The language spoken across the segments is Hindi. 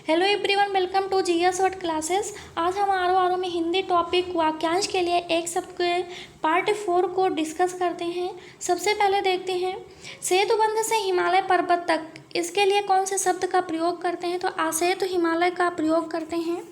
Hello everyone, welcome to GS world classes. आज हम आरों में हिंदी टॉपिक वाक्यांश के लिए एक शब्द के पार्ट 4 को डिस्कस करते हैं। सबसे पहले देखते हैं सेतुबंध से हिमालय पर्वत तक, इसके लिए कौन से शब्द का प्रयोग करते हैं? तो आसेतु हिमालय का प्रयोग करते हैं।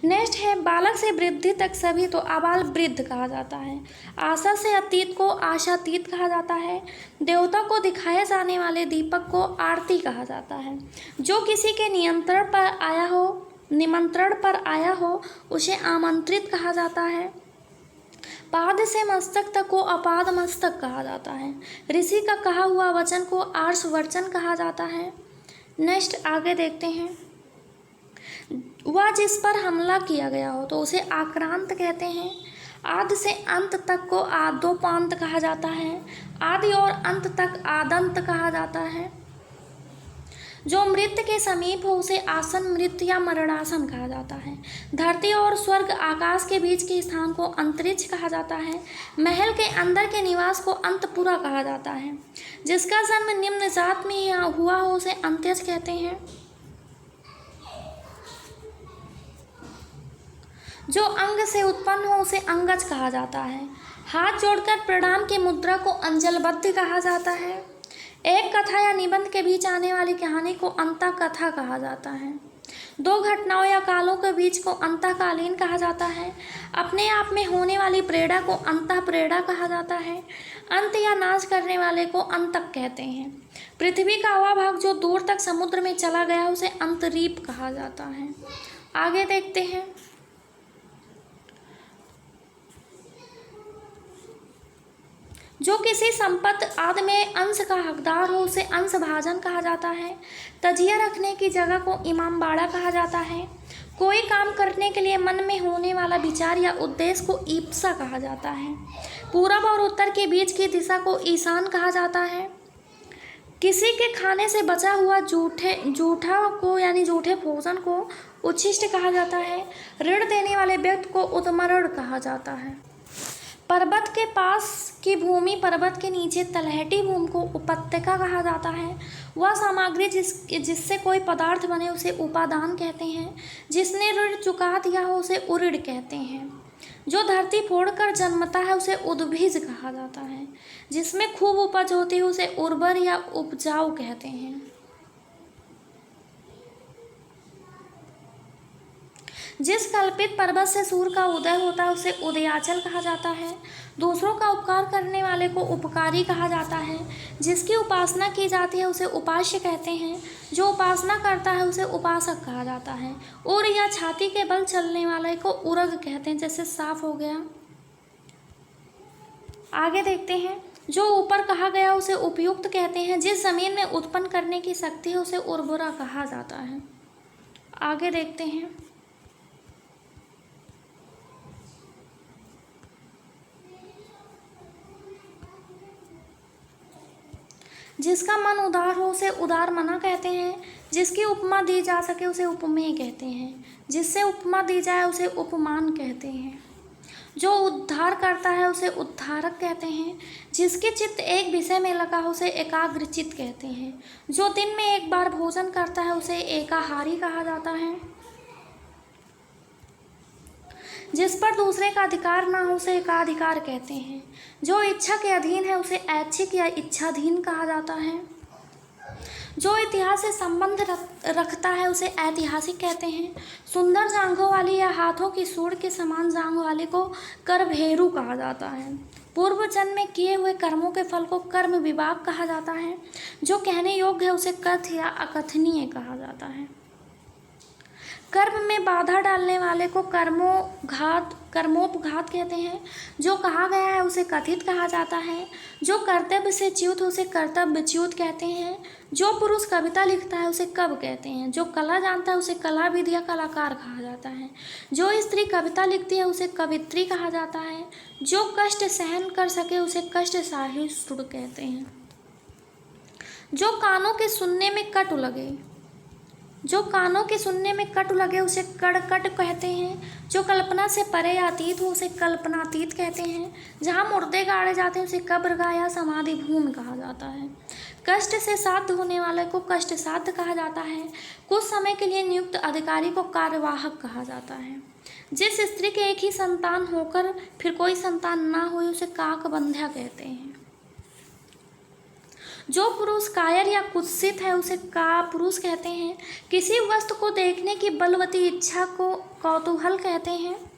नेक्स्ट है बालक से वृद्धि तक सभी, तो आबाल वृद्ध कहा जाता है। आशा से अतीत को आशातीत कहा जाता है। देवता को दिखाए जाने वाले दीपक को आरती कहा जाता है। जो किसी के निमंत्रण पर आया हो उसे आमंत्रित कहा जाता है। पाद से मस्तक तक को अपाद मस्तक कहा जाता है। ऋषि का कहा हुआ वचन को आर्ष वचन कहा जाता है। नेक्स्ट आगे देखते हैं, वह जिस पर हमला किया गया हो तो उसे आक्रांत कहते हैं। आदि से अंत तक को आदोपांत कहा जाता है। आदि और अंत तक आदंत कहा जाता है। जो मृत्यु के समीप हो उसे आसन मृत्यु या मरणासन कहा जाता है। धरती और स्वर्ग आकाश के बीच के स्थान को अंतरिक्ष कहा जाता है। महल के अंदर के निवास को अंतपुरा कहा जाता है। जिसका जन्म निम्न जात में हुआ हो उसे अंत्यज कहते हैं। जो अंग से उत्पन्न हो उसे अंगज कहा जाता है। हाथ जोड़कर प्रणाम की मुद्रा को अंजलबद्ध कहा जाता है। एक कथा या निबंध के बीच आने वाली कहानी को अंता कथा कहा जाता है। दो घटनाओं या कालों के बीच को अंतकालीन कहा जाता है। अपने आप में होने वाली प्रेरणा को अंतः प्रेरणा कहा जाता है। अंत या नाश करने वाले को अंतक कहते हैं। पृथ्वी का वह भाग जो दूर तक समुद्र में चला गया उसे अंतरीप कहा जाता है। आगे देखते हैं, जो किसी संपत्ति आदि में अंश का हकदार हो उसे अंश भाजन कहा जाता है। तजिया रखने की जगह को इमामबाड़ा कहा जाता है। कोई काम करने के लिए मन में होने वाला विचार या उद्देश्य को ईप्सा कहा जाता है। पूरब और उत्तर के बीच की दिशा को ईशान कहा जाता है। किसी के खाने से बचा हुआ जूठा को यानी जूठे भोजन को उच्छिष्ट कहा जाता है। ऋण देने वाले व्यक्ति को उदमरण कहा जाता है। पर्वत के पास की भूमि, पर्वत के नीचे तलहटी भूमि को उपत्यका कहा जाता है। वह सामग्री जिससे कोई पदार्थ बने उसे उपादान कहते हैं। जिसने ऋण चुका दिया हो उसे उऋण कहते हैं। जो धरती फोड़कर जन्मता है उसे उद्भिज कहा जाता है। जिसमें खूब उपज होती है उसे उर्वर या उपजाऊ कहते हैं। जिस कल्पित पर्वत से सूर्य का उदय होता है उसे उदयाचल कहा जाता है। दूसरों का उपकार करने वाले को उपकारी कहा जाता है। जिसकी उपासना की जाती है उसे उपास्य कहते हैं। जो उपासना करता है उसे उपासक कहा जाता है। उर या छाती के बल चलने वाले को उरग कहते हैं, जैसे साफ हो गया। आगे देखते हैं, जो ऊपर कहा गया उसे उपयुक्त कहते हैं। जिस जमीन में उत्पन्न करने की शक्ति है उसे उर्वरा कहा जाता है। आगे देखते हैं, जिसका मन उदार हो उसे उदार मना कहते हैं। जिसकी उपमा दी जा सके उसे उपमेय कहते हैं। जिससे उपमा दी जाए उसे उपमान कहते हैं। जो उद्धार करता है उसे उद्धारक कहते हैं। जिसके चित्त एक विषय में लगा हो उसे एकाग्रचित्त कहते हैं। जो दिन में एक बार भोजन करता है उसे एकाहारी कहा जाता है। जिस पर दूसरे का अधिकार ना हो उसे एकाधिकार कहते हैं। जो इच्छा के अधीन है उसे ऐच्छिक या इच्छाधीन कहा जाता है। जो इतिहास से संबंध रखता है उसे ऐतिहासिक कहते हैं। सुंदर जांघों वाली या हाथों की सूंड के समान जांघ वाले को करभेरू कहा जाता है। पूर्व जन्म में किए हुए कर्मों के फल को कर्म विभाग कहा जाता है। जो कहने योग्य है उसे कथ्य या अकथनीय कहा जाता है। कर्म में बाधा डालने वाले को कर्मोपघात कहते हैं। जो कहा गया है उसे कथित कहा जाता है। जो कर्तव्य से च्युत हो उसे कर्तव्यच्युत कहते हैं। जो पुरुष कविता लिखता है उसे कवि कहते हैं। जो कला जानता है उसे कलाविद या कलाकार कहा जाता है। जो स्त्री कविता लिखती है उसे कवित्री कहा जाता है। जो कष्ट सहन कर सके उसे कष्ट सहिष्णु कहते हैं। जो कानों के सुनने में कटु लगे उसे कड़कट कहते हैं। जो कल्पना से परे अतीत हो उसे कल्पनातीत कहते हैं। जहाँ मुर्दे गाड़े जाते हैं उसे कब्रगाह या समाधि भूमि कहा जाता है। कष्ट से साध्य होने वाले को कष्ट साध्य कहा जाता है। कुछ समय के लिए नियुक्त अधिकारी को कार्यवाहक कहा जाता है। जिस स्त्री के एक ही संतान होकर फिर कोई संतान ना हो उसे काकबंध्या कहते हैं। जो पुरुष कायर या कुत्सित है उसे कापुरुष कहते हैं। किसी वस्तु को देखने की बलवती इच्छा को कौतूहल कहते हैं।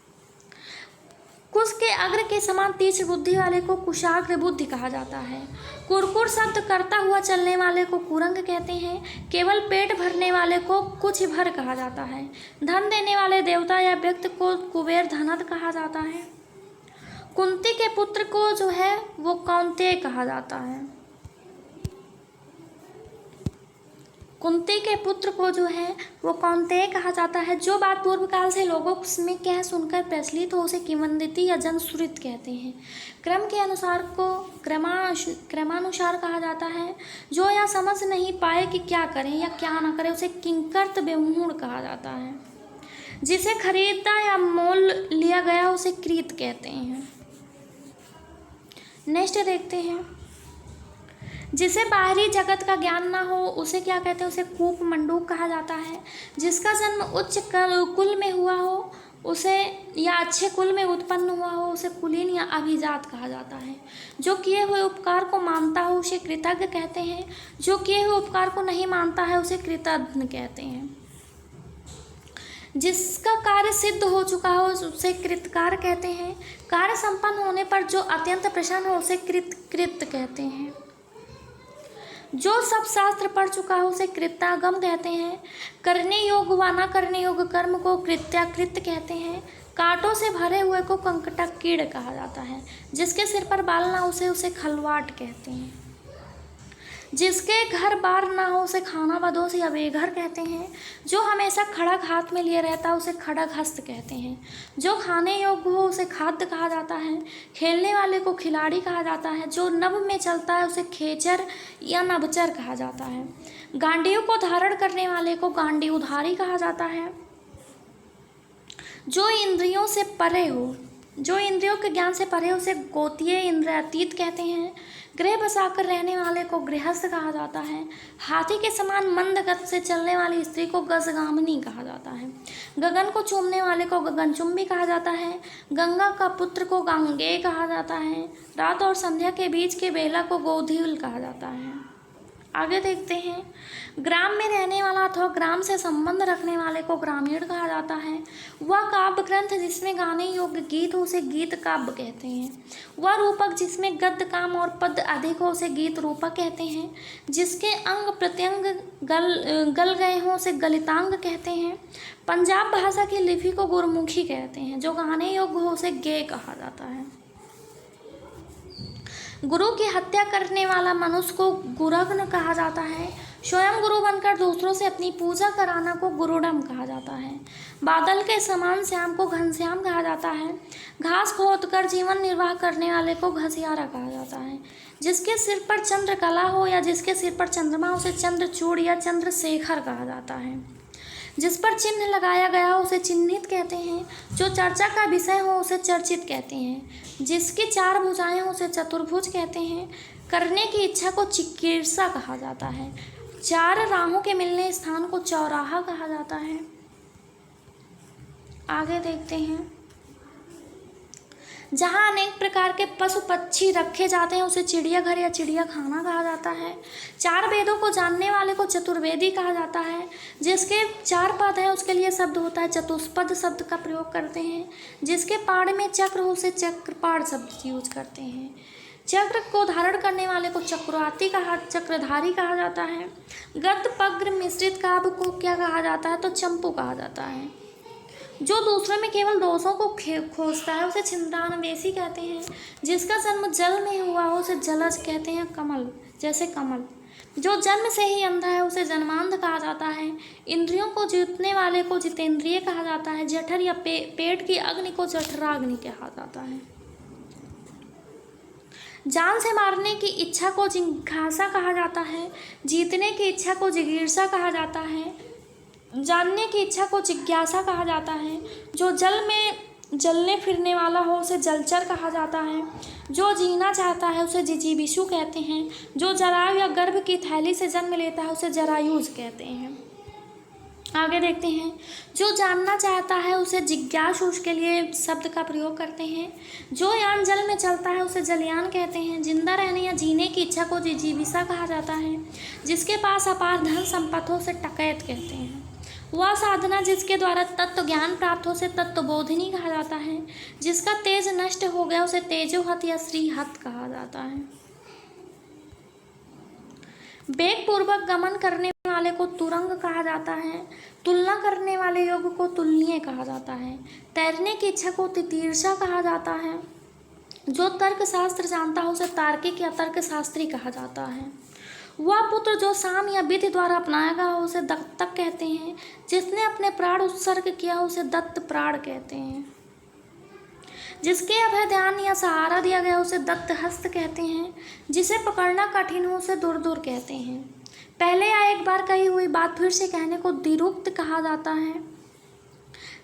कुश के अग्र के समान तीक्ष्ण बुद्धि वाले को कुशाग्र बुद्धि कहा जाता है। कुरकुर शब्द करता हुआ चलने वाले को कुरंग कहते हैं। केवल पेट भरने वाले को कुछ भर कहा जाता है। धन देने वाले देवता या व्यक्ति को कुबेर धनद कहा जाता है। कुंती के पुत्र को जो है वो कौंतेय कहा जाता है। कुंती के पुत्र को जो है वो कौंतेय कहा जाता है। जो बात पूर्व काल से लोगों में कह सुनकर प्रचलित हो उसे किंवदंती या जनश्रुति कहते हैं। क्रम के अनुसार को क्रमानुसार कहा जाता है। जो यह समझ नहीं पाए कि क्या करें या क्या न करें उसे किंकर्त बेमूढ़ कहा जाता है। जिसे खरीदा या मोल लिया गया उसे क्रीत कहते हैं। नेक्स्ट देखते हैं। जिसे बाहरी जगत का ज्ञान ना हो उसे क्या कहते हैं, उसे कूप मंडूक कहा जाता है। जिसका जन्म उच्च कुल में हुआ हो उसे या अच्छे कुल में उत्पन्न हुआ हो उसे कुलीन या अभिजात कहा जाता है। जो किए हुए उपकार को मानता हो उसे कृतज्ञ कहते हैं। जो किए हुए उपकार को नहीं मानता है उसे कृतघ्न कहते हैं। जिसका कार्य सिद्ध हो चुका हो उसे कृतकार कहते हैं। कार्य संपन्न होने पर जो अत्यंत प्रसन्न हो उसे कृत कहते हैं। जो सब शास्त्र पढ़ चुका हो उसे कृत्यागम कहते हैं। करने योग्य व न करने योग्य कर्म को कृत्याकृत कहते हैं। कांटों से भरे हुए को कंकटकीड़ कहा जाता है। जिसके सिर पर बाल ना उसे खलवाट कहते हैं। जिसके घर बार ना हो उसे खाना बदोश या बेघर कहते हैं। जो हमेशा खड़ग हाथ में लिए रहता है उसे खड़ग हस्त कहते हैं। जो खाने योग्य हो उसे खाद्य कहा जाता है। खेलने वाले को खिलाड़ी कहा जाता है। जो नभ में चलता है उसे खेचर या नभचर कहा जाता है। गांडियों को धारण करने वाले को गांडीवधारी कहा जाता है। जो इंद्रियों से परे हो, जो इंद्रियों के ज्ञान से परे उसे गोतीय इंद्रियातीत कहते हैं। गृह बसाकर रहने वाले को गृहस्थ कहा जाता है। हाथी के समान मंद गति से चलने वाली स्त्री को गजगामिनी कहा जाता है। गगन को चूमने वाले को गगनचुंबी कहा जाता है। गंगा का पुत्र को गांगेय कहा जाता है। रात और संध्या के बीच के बेला को गोधील कहा जाता है। आगे देखते हैं। ग्राम में रहने वाला अथवा ग्राम से संबंध रखने वाले को ग्रामीण कहा जाता है। वह काव्य ग्रंथ जिसमें गाने योग्य गीत हो उसे गीत काव्य कहते हैं। वह रूपक जिसमें गद्य काम और पद अधिक हो उसे गीत रूपक कहते हैं। जिसके अंग प्रत्यंग गल गए हों उसे गलितांग कहते हैं। पंजाब भाषा की लिपि को गुरमुखी कहते हैं। जो गाने योग्य हो उसे गेय कहा जाता है। गुरु की हत्या करने वाला मनुष्य को गुरग्न कहा जाता है। स्वयं गुरु बनकर दूसरों से अपनी पूजा कराना को गुरुडम कहा जाता है। बादल के समान श्याम को घनश्याम कहा जाता है। घास खोदकर जीवन निर्वाह करने वाले को घसियारा कहा जाता है। जिसके सिर पर चंद्रकला हो या जिसके सिर पर चंद्रमा उसे चंद्रचूड़ या चंद्रशेखर कहा जाता है। जिस पर चिन्ह लगाया गया हो उसे चिन्हित कहते हैं। जो चर्चा का विषय हो उसे चर्चित कहते हैं। जिसकी चार भुजाएं हो उसे चतुर्भुज कहते हैं। करने की इच्छा को चिकीर्षा कहा जाता है। चार राहों के मिलने स्थान को चौराहा कहा जाता है। आगे देखते हैं। जहाँ अनेक प्रकार के पशु पक्षी रखे जाते हैं उसे चिड़ियाघर या चिड़ियाखाना कहा जाता है। चार वेदों को जानने वाले को चतुर्वेदी कहा जाता है। जिसके चार पद हैं उसके लिए शब्द होता है चतुष्पद शब्द का प्रयोग करते हैं। जिसके पाड़ में चक्र हो उसे चक्रपाड़ शब्द यूज करते हैं। चक्र को धारण करने वाले को चक्रधारी कहा जाता है। गद्य पग्र मिश्रित काव्य को क्या कहा जाता है, तो चंपू कहा जाता है। जो दूसरों में केवल दोषों को खोजता है उसे छिंदानवेशी कहते हैं। जिसका जन्म जल में हुआ हो उसे जलज कहते हैं, कमल जैसे कमल। जो जन्म से ही अंधा है उसे जन्मांध कहा जाता है। इंद्रियों को जीतने वाले को जितेंद्रिय कहा जाता है। जठर या पेट की अग्नि को जठराग्नि कहा जाता है। जान से मारने की इच्छा को जिज्ञासा कहा जाता है। जीतने की इच्छा को जिगीर्षा कहा जाता है। जानने की इच्छा को जिज्ञासा कहा जाता है। जो जल में जलने फिरने वाला हो उसे जलचर कहा जाता है। जो जीना चाहता है उसे जिजीविषु कहते हैं। जो जरायु या गर्भ की थैली से जन्म लेता है उसे जरायुज कहते हैं। आगे देखते हैं, जो जानना चाहता है उसे जिज्ञासु के लिए शब्द का प्रयोग करते हैं। जो यान जल में चलता है उसे जलयान कहते हैं। जिंदा रहने या जीने की इच्छा को जिजीविषा कहा जाता है। जिसके पास अपार धन संपत्ति से टकैत कहते हैं। वह साधना जिसके द्वारा तत्व ज्ञान प्राप्त हो से तत्वबोधिनी कहा जाता है। जिसका तेज नष्ट हो गया उसे तेजोहत या श्रीहत कहा जाता है। वेग पूर्वक गमन करने वाले को तुरंग कहा जाता है। तुलना करने वाले योग को तुलनीय कहा जाता है। तैरने की इच्छा को तितीर्षा कहा जाता है। जो तर्क शास्त्र जानता हो उसे तार्किक या तर्क शास्त्री कहा जाता है। वह पुत्र जो साम या विधि द्वारा अपनाया गया हो उसे दत्तक कहते हैं। जिसने अपने प्राण उत्सर्ग किया हो उसे दत्त प्राण कहते हैं। जिसके अभय ध्यान या सहारा दिया गया उसे दत्त हस्त कहते हैं। जिसे पकड़ना कठिन हो उसे दूर दूर कहते हैं। पहले या एक बार कही हुई बात फिर से कहने को दिरुक्त कहा जाता है।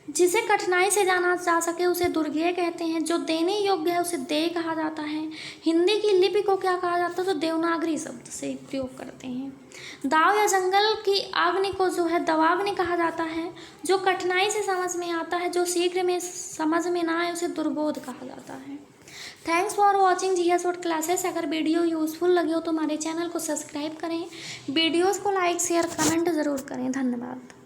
जिसे कठिनाई से जाना जा सके उसे दुर्गेय कहते हैं। जो देने योग्य है उसे देय कहा जाता है। हिंदी की लिपि को क्या कहा जाता है तो देवनागरी शब्द से प्रयोग करते हैं। दाव या जंगल की अग्नि को जो है दवाग्नि कहा जाता है। जो कठिनाई से समझ में आता है, जो शीघ्र में समझ में ना आए उसे दुर्बोध कहा जाता है। Thanks for watching GS world classes. अगर वीडियो यूज़फुल लगी हो तो हमारे चैनल को सब्सक्राइब करें, वीडियोज़ को लाइक शेयर कमेंट ज़रूर करें। धन्यवाद।